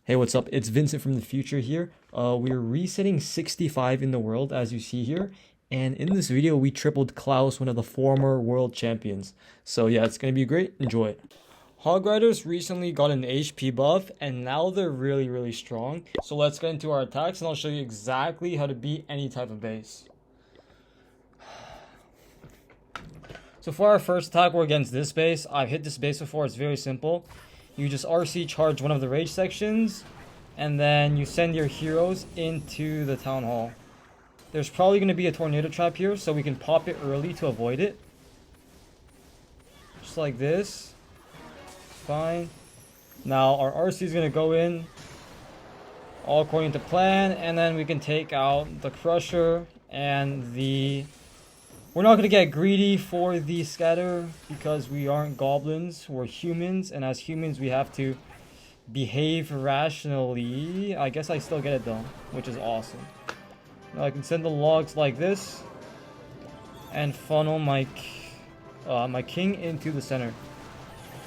Hey, what's up? It's Vincent from the future here. We're resetting 65 in the world, as you see here. And in this video, we tripled Klaus, one of the former world champions. So yeah, it's going to be great. Enjoy it. Hog Riders recently got an HP buff, and now they're really strong. So let's get into our attacks, and I'll show you exactly how to beat any type of base. So for our first attack, we're against this base. I've hit this base before. It's very simple. You just RC charge one of the rage sections, and then you send your heroes into the town hall. There's probably going to be a tornado trap here, so we can pop it early to avoid it. Just like this. Fine. Now our RC is going to go in all according to plan, and then we can take out the crusher and the... We're not going to get greedy for the scatter because we aren't goblins, we're humans, and as humans we have to behave rationally. I guess I still get it though, which is awesome. Now I can send the logs like this and funnel my king into the center.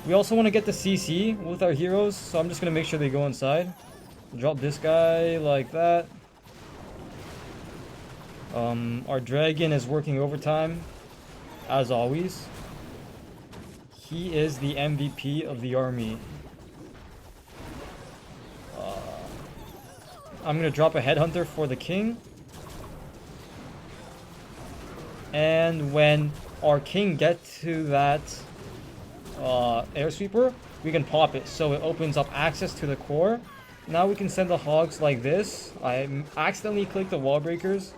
We also want to get the CC with our heroes, so I'm just going to make sure they go inside. Drop this guy like that. Our dragon is working overtime, as always. He is the MVP of the army. I'm gonna drop a headhunter for the king. And when our king gets to that air sweeper, we can pop it, so it opens up access to the core. Now we can send the hogs like this. I accidentally clicked the wall breakers,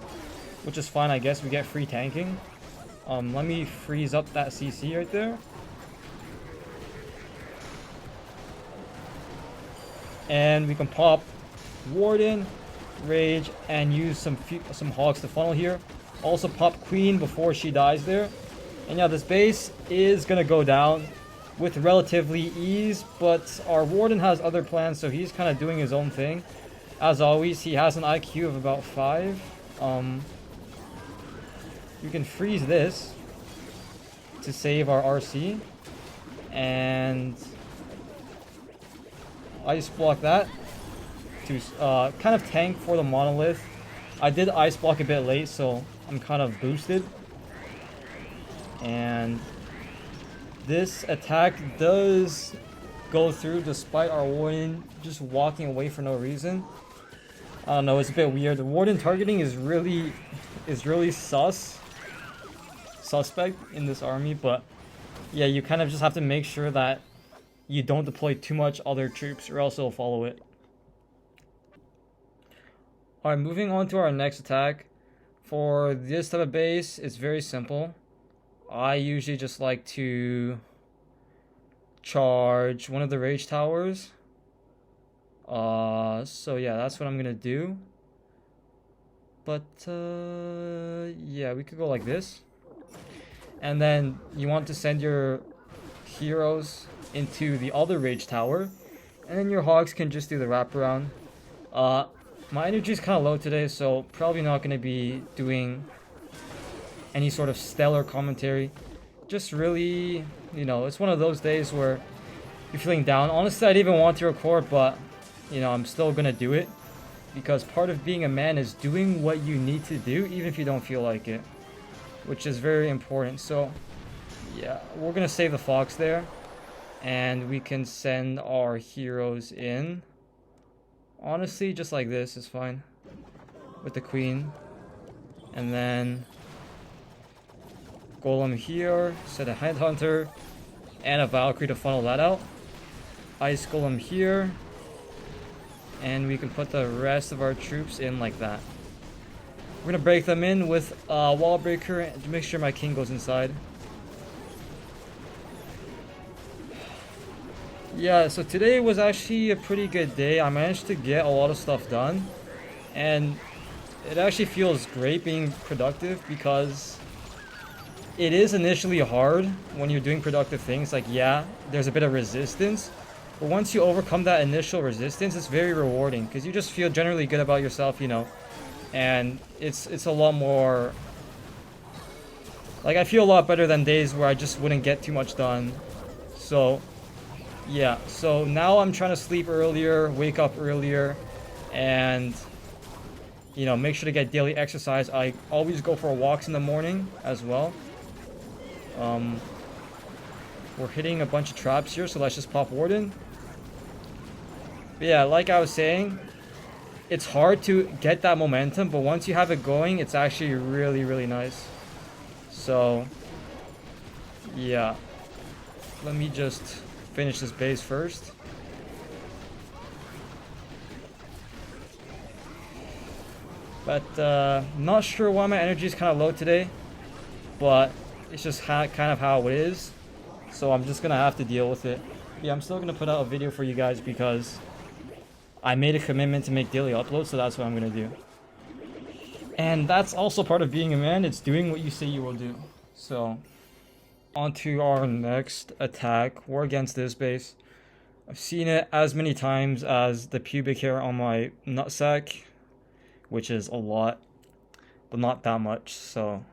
which is fine, I guess. We get free tanking. Let me freeze up that CC right there. And we can pop Warden, Rage, and use some hogs to funnel here. Also pop Queen before she dies there. And yeah, this base is gonna go down with relatively ease, but our Warden has other plans, so he's kind of doing his own thing. As always, he has an IQ of about 5. You can freeze this to save our RC, and ice block that to kind of tank for the monolith. I did ice block a bit late, so I'm kind of boosted. And this attack does go through despite our warden just walking away for no reason. I don't know, it's a bit weird. The warden targeting is really suspect in this army, but yeah, you kind of just have to make sure that you don't deploy too much other troops or else they'll follow it. Alright, moving on to our next attack. For this type of base, it's very simple. I usually just like to charge one of the rage towers. So yeah, that's what I'm gonna do. But yeah, we could go like this. And then you want to send your heroes into the other rage tower, and then your hogs can just do the wraparound. My energy is kind of low today, so probably not going to be doing any sort of stellar commentary. Just really, you know, it's one of those days where you're feeling down. Honestly, I didn't even want to record, but you know, I'm still going to do it because part of being a man is doing what you need to do even if you don't feel like it, which is very important. So yeah, we're gonna save the fox there, and we can send our heroes in. Honestly, just like this is fine with the queen, and then golem here, set a headhunter and a valkyrie to funnel that out. Ice golem here, and we can put the rest of our troops in like that. We're gonna break them in with a wall breaker to make sure my king goes inside. Yeah, so today was actually a pretty good day. I managed to get a lot of stuff done, and it actually feels great being productive because it is initially hard when you're doing productive things. Like, yeah, there's a bit of resistance, but once you overcome that initial resistance, it's very rewarding because you just feel generally good about yourself, you know. And it's a lot more, like, I feel a lot better than days where I just wouldn't get too much done. So Yeah, so now I'm trying to sleep earlier, wake up earlier, and you know, make sure to get daily exercise. I always go for walks in the morning as well. We're hitting a bunch of traps here, so let's just pop Warden. But yeah, like I was saying, it's hard to get that momentum, but once you have it going, it's actually really, really nice. So, yeah. Let me just finish this base first. But, not sure why my energy is kind of low today, but it's just kind of how it is. So I'm just gonna have to deal with it. Yeah, I'm still gonna put out a video for you guys because I made a commitment to make daily uploads, so that's what I'm gonna do. And that's also part of being a man, it's doing what you say you will do. So, on to our next attack. We're against this base. I've seen it as many times as the pubic hair on my nutsack, which is a lot, but not that much, so...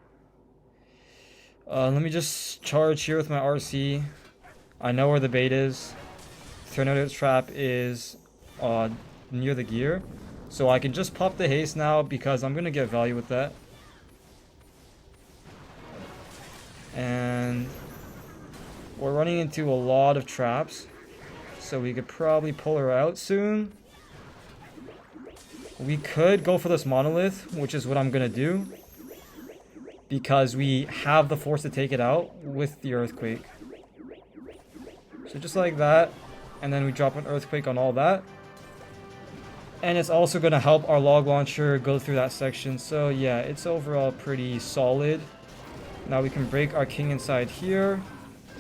let me just charge here with my RC. I know where the bait is. Tornado trap is near the gear. So I can just pop the haste now because I'm going to get value with that. And we're running into a lot of traps. So we could probably pull her out soon. We could go for this monolith, which is what I'm going to do. Because we have the force to take it out with the earthquake. So just like that. And then we drop an earthquake on all that. And it's also going to help our log launcher go through that section. So yeah, it's overall pretty solid. Now we can break our king inside here.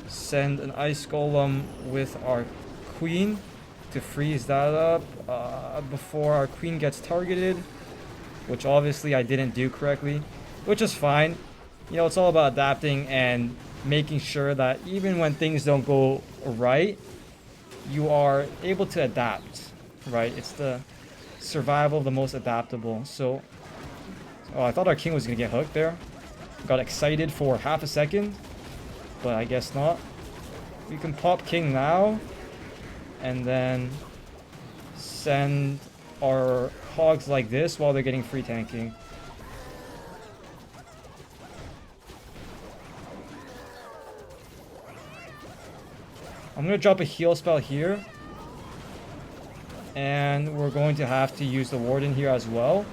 Send an ice golem with our queen to freeze that up before our queen gets targeted. Which obviously I didn't do correctly. Which is fine. You know, it's all about adapting and making sure that even when things don't go right, you are able to adapt, right? It's the survival of the most adaptable. So, oh, I thought our king was going to get hooked there. Got excited for half a second, but I guess not. We can pop king now, and then send our hogs like this while they're getting free tanking. I'm going to drop a heal spell here. And we're going to have to use the warden here as well.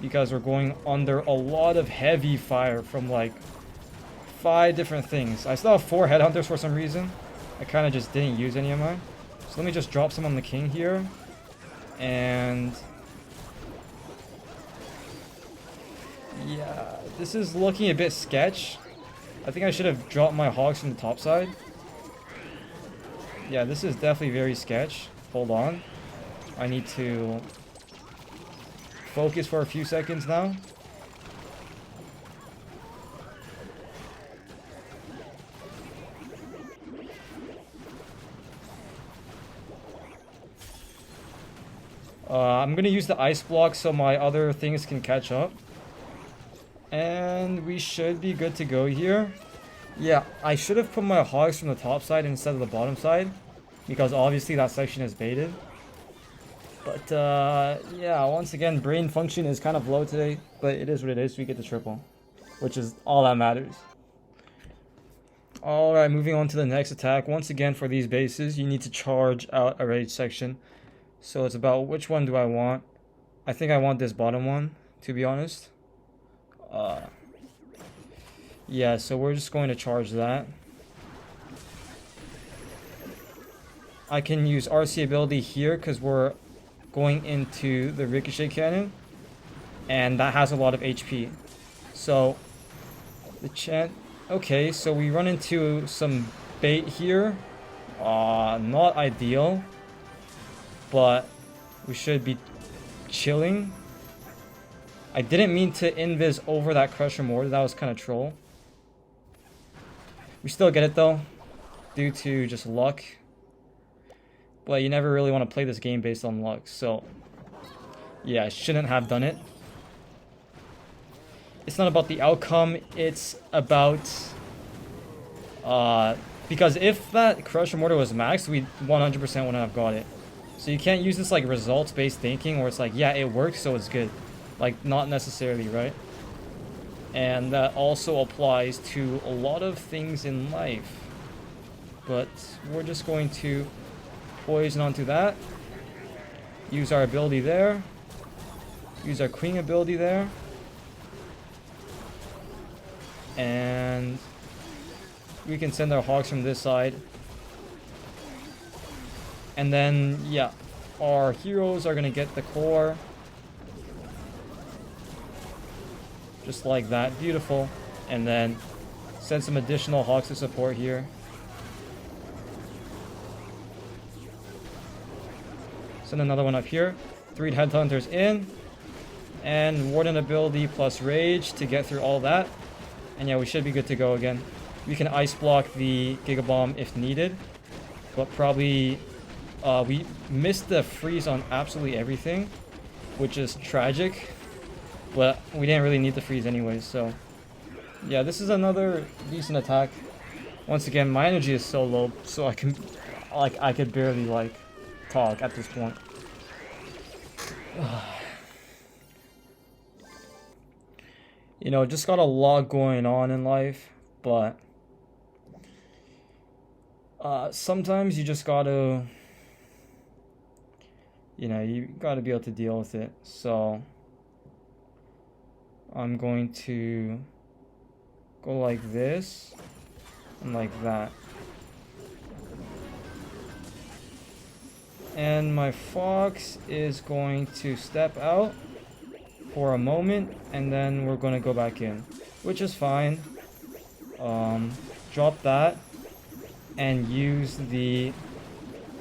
Because we're going under a lot of heavy fire from like 5 different things. I still have 4 headhunters for some reason. I kind of just didn't use any of mine. So let me just drop some on the king here. And... yeah, this is looking a bit sketch. I think I should have dropped my hogs from the top side. Yeah, this is definitely very sketch. Hold on. I need to focus for a few seconds now. I'm going to use the ice block so my other things can catch up. And we should be good to go here. Yeah, I should have put my hogs from the top side instead of the bottom side. Because obviously that section is baited. But, yeah, once again, brain function is kind of low today. But it is what it is. We get the triple. Which is all that matters. Alright, moving on to the next attack. Once again, for these bases, you need to charge out a rage section. So it's about which one do I want. I think I want this bottom one, to be honest. Yeah, so we're just going to charge that. I can use RC ability here because we're going into the ricochet cannon. And that has a lot of HP. So, the chant... okay, so we run into some bait here. Not ideal. But we should be chilling. I didn't mean to invis over that crusher mortar. That was kind of troll. We still get it though, due to just luck. But you never really want to play this game based on luck. So, yeah, I shouldn't have done it. It's not about the outcome. It's about Because if that Crusher Mortar was maxed, we 100% wouldn't have got it. So you can't use this like results-based thinking where it's like, yeah, it works, so it's good. Like, not necessarily, right? And that also applies to a lot of things in life. But we're just going to poison onto that. Use our ability there. Use our Queen ability there. And we can send our Hogs from this side. And then, yeah, our heroes are going to get the core. Just like that. Beautiful. And then send some additional Hogs to support here. Send another one up here. 3 Headhunters in. And Warden ability plus Rage to get through all that. And yeah, we should be good to go again. We can ice block the Giga Bomb if needed. But probably we missed the freeze on absolutely everything, which is tragic. But we didn't really need the freeze anyways, so yeah, this is another decent attack. Once again, my energy is so low, so I could barely like talk at this point. You know, just got a lot going on in life, but sometimes you just gotta, you know, you gotta be able to deal with it. So I'm going to go like this and like that. And my Fox is going to step out for a moment, and then we're going to go back in, which is fine. Drop that and use the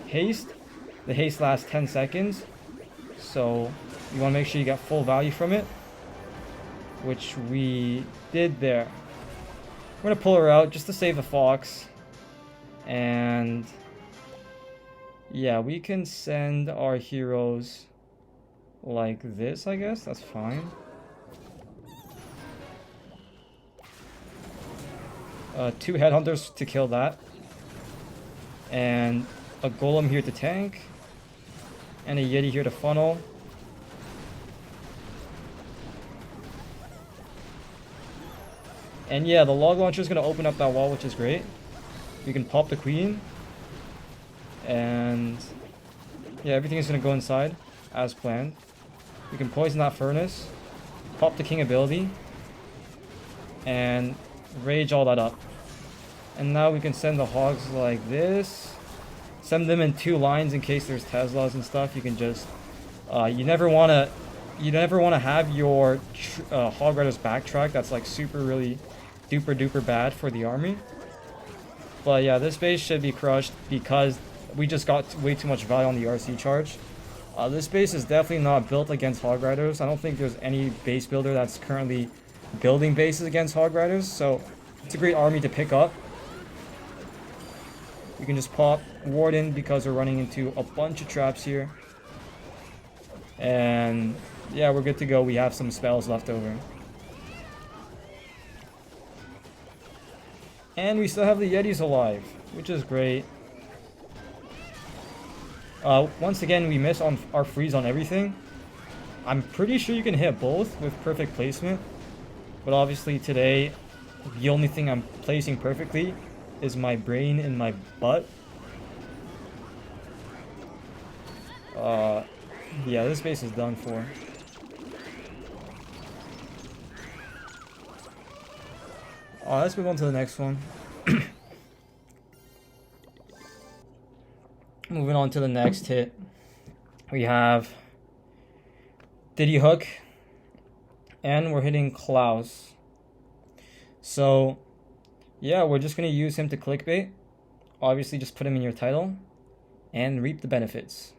haste. The haste lasts 10 seconds, so you want to make sure you get full value from it, which we did there. We're going to pull her out just to save the Fox. And yeah, we can send our heroes like this, I guess. That's fine. 2 Headhunters to kill that. And a Golem here to tank. And a Yeti here to funnel. And yeah, the log launcher is going to open up that wall, which is great. We can pop the Queen. And yeah, everything is going to go inside as planned. We can poison that furnace. Pop the King ability. And rage all that up. And now we can send the Hogs like this. Send them in 2 lines in case there's Teslas and stuff. You can just you never want to have your Hog Riders backtrack. That's like super really duper duper bad for the army. But yeah, this base should be crushed because we just got way too much value on the RC charge. This base is definitely not built against Hog Riders. I don't think there's any base builder that's currently building bases against Hog Riders, so it's a great army to pick up. You can just pop Warden because we're running into a bunch of traps here. And yeah, we're good to go. We have some spells left over. And we still have the Yetis alive, which is great. Once again, we miss on our freeze on everything. I'm pretty sure you can hit both with perfect placement. But obviously today, the only thing I'm placing perfectly is my brain in my butt. Yeah, this base is done for. Let's move on to the next one. Moving on to the next hit, we have Diddy Hook, and we're hitting Claus. So, yeah, we're just going to use him to clickbait. Obviously, just put him in your title and reap the benefits.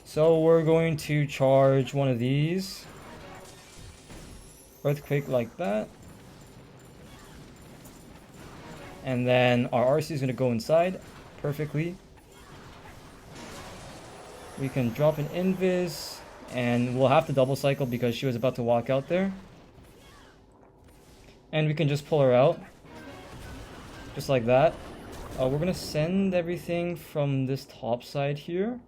So, we're going to charge one of these. Earthquake like that. And then our RC is going to go inside perfectly. We can drop an invis, and we'll have to double cycle because she was about to walk out there. And we can just pull her out. just like that. We're gonna send everything from this top side here.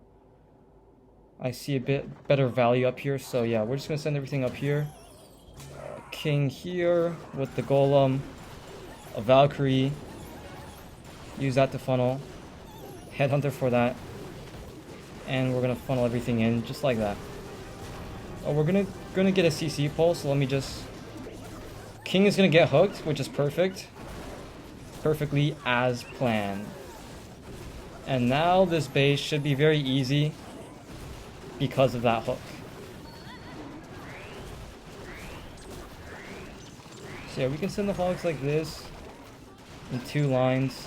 I see a bit better value up here, so yeah, we're just gonna send everything up here. King here with the golem, a Valkyrie. Use that to funnel. Headhunter for that. And we're gonna funnel everything in just like that. We're gonna get a CC pulse, so let me just... King is gonna get hooked, which is perfect. Perfectly as planned. And now this base should be very easy because of that hook. So yeah, we can send the hogs like this in 2 lines.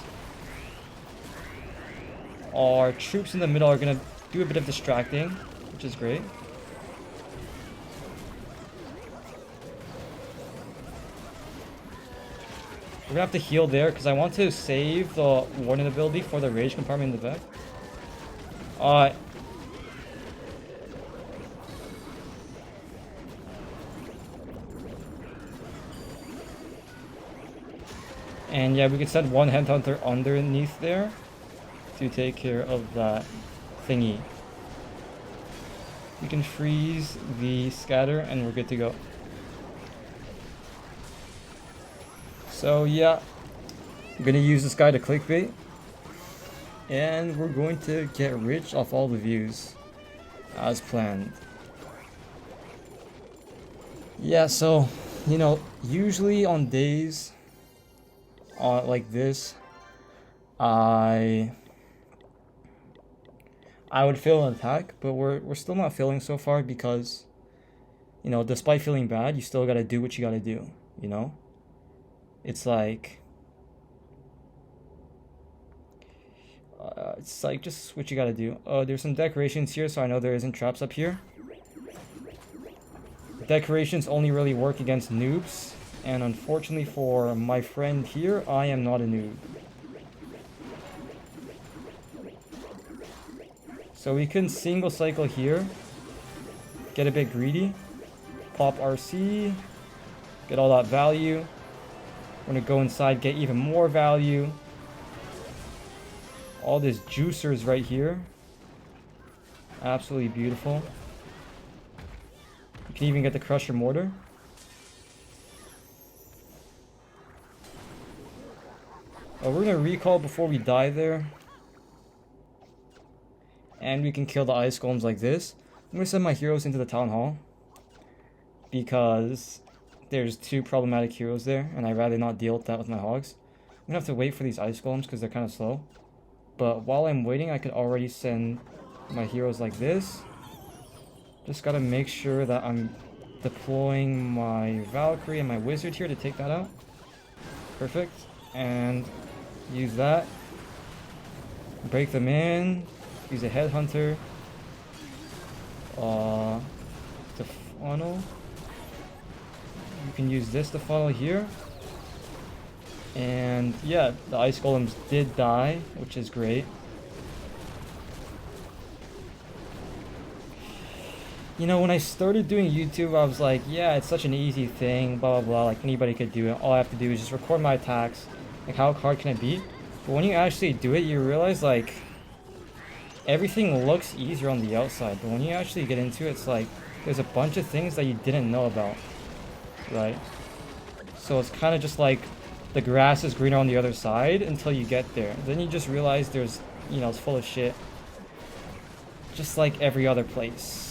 Our troops in the middle are gonna do a bit of distracting, which is great. We're gonna have to heal there because I want to save the warning ability for the rage compartment in the back. And yeah, we can send one headhunter underneath there to take care of that thingy. We can freeze the scatter and we're good to go. So yeah, I'm gonna use this guy to clickbait. And we're going to get rich off all the views as planned. Yeah, so, you know, usually on days like this, I would fail an attack, but we're still not failing so far because, you know, despite feeling bad, you still gotta do what you gotta do, you know? It's like just what you gotta do. There's some decorations here, so I know there isn't traps up here. Decorations only really work against noobs, and unfortunately for my friend here, I am not a noob. So we can single cycle here, get a bit greedy, pop RC, get all that value. We're gonna go inside, get even more value. All this juicers right here. Absolutely beautiful. You can even get the crusher mortar. We're gonna recall before we die there. And we can kill the ice golems like this. I'm gonna send my heroes into the town hall because there's 2 problematic heroes there, and I'd rather not deal with that with my hogs. I'm gonna have to wait for these ice golems because they're kind of slow. But while I'm waiting, I could already send my heroes like this. Just gotta make sure that I'm deploying my Valkyrie and my wizard here to take that out. Perfect. And use that. Break them in. Use a headhunter. To funnel. You can use this to funnel here. And yeah, the ice golems did die, which is great. You know, when I started doing YouTube, I was like, yeah, it's such an easy thing, blah, blah, blah, like anybody could do it. All I have to do is just record my attacks. Like, how hard can it be? But when you actually do it, you realize, like, everything looks easier on the outside. But when you actually get into it, it's like, there's a bunch of things that you didn't know about, right? So it's kind of just like, the grass is greener on the other side until you get there. Then you just realize there's, you know, it's full of shit. Just like every other place.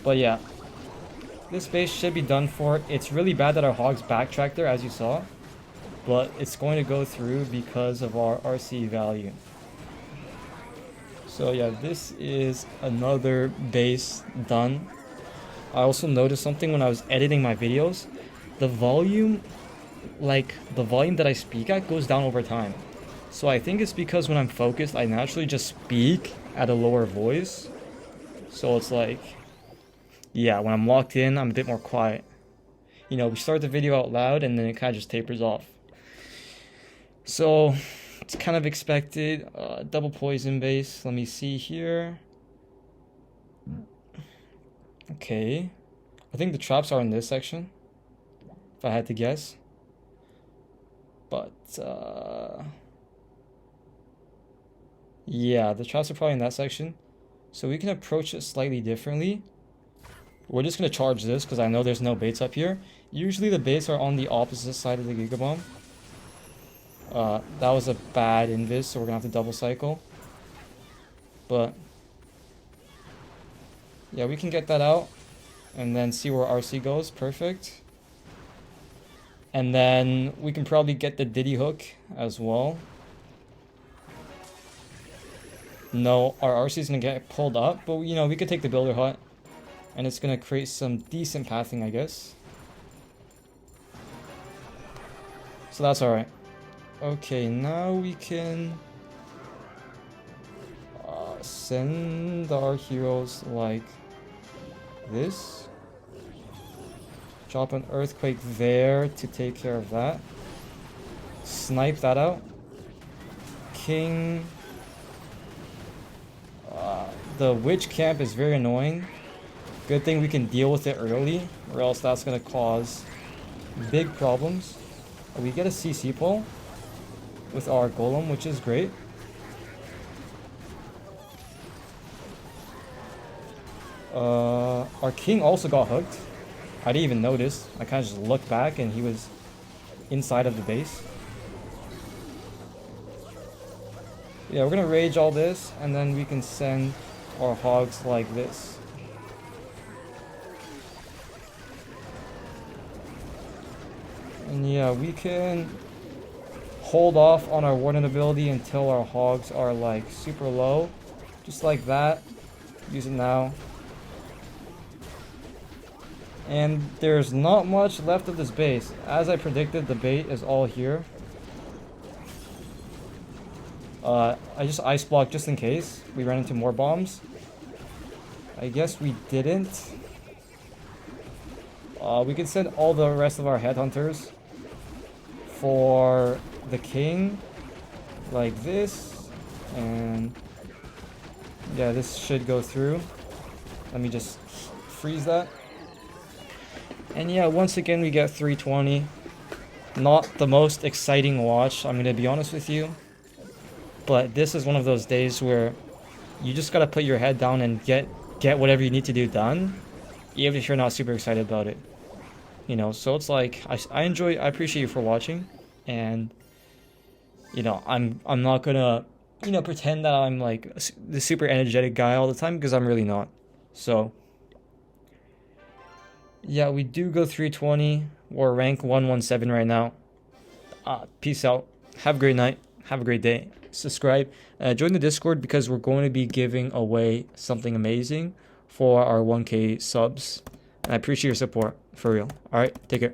But yeah, this base should be done for. It's really bad that our hogs backtracked there, as you saw, but it's going to go through because of our RC value. So yeah, this is another base done. I also noticed something when I was editing my videos. The volume, like the volume that I speak at goes down over time. So I think it's because when I'm focused, I naturally just speak at a lower voice. So it's like, yeah, when I'm locked in, I'm a bit more quiet. You know, we start the video out loud and then it kind of just tapers off. So it's kind of expected. Double poison base. Let me see here. Okay. I think the traps are in this section, if I had to guess. But, yeah, the traps are probably in that section. So we can approach it slightly differently. We're just going to charge this because I know there's no baits up here. Usually the baits are on the opposite side of the Giga Bomb. That was a bad invis, so we're going to have to double cycle. But, yeah, we can get that out. And then see where RC goes. Perfect. And then we can probably get the Diddy hook as well. No, our RC is going to get pulled up. But, you know, we could take the Builder Hut. And it's going to create some decent pathing, I guess. So that's alright. Okay, now we can send our heroes like this. Drop an Earthquake there to take care of that. Snipe that out. King. The Witch Camp is very annoying. Good thing we can deal with it early, or else that's going to cause big problems. We get a CC pull with our Golem, which is great. Our King also got hooked. I didn't even notice. I kind of just looked back and he was inside of the base. Yeah, we're going to rage all this and then we can send our Hogs like this. And yeah, we can hold off on our Warden ability until our Hogs are like super low. Just like that. Use it now. And there's not much left of this base. As I predicted, the bait is all here. I just ice blocked just in case we ran into more bombs. I guess we didn't. We can send all the rest of our headhunters for the king like this. And yeah, this should go through. Let me just freeze that. And yeah, once again we get 320. Not the most exciting watch, I'm gonna be honest with you. But this is one of those days where you just gotta put your head down and get whatever you need to do done, even if you're not super excited about it. You know, so it's like I appreciate you for watching, and you know, I'm not gonna, you know, pretend that I'm like the super energetic guy all the time, because I'm really not. So yeah, we do go 320. We're rank 117 right now. Peace out. Have a great night. Have a great day. Subscribe. Join the Discord because we're going to be giving away something amazing for our 1K subs. And I appreciate your support. For real. Alright, take care.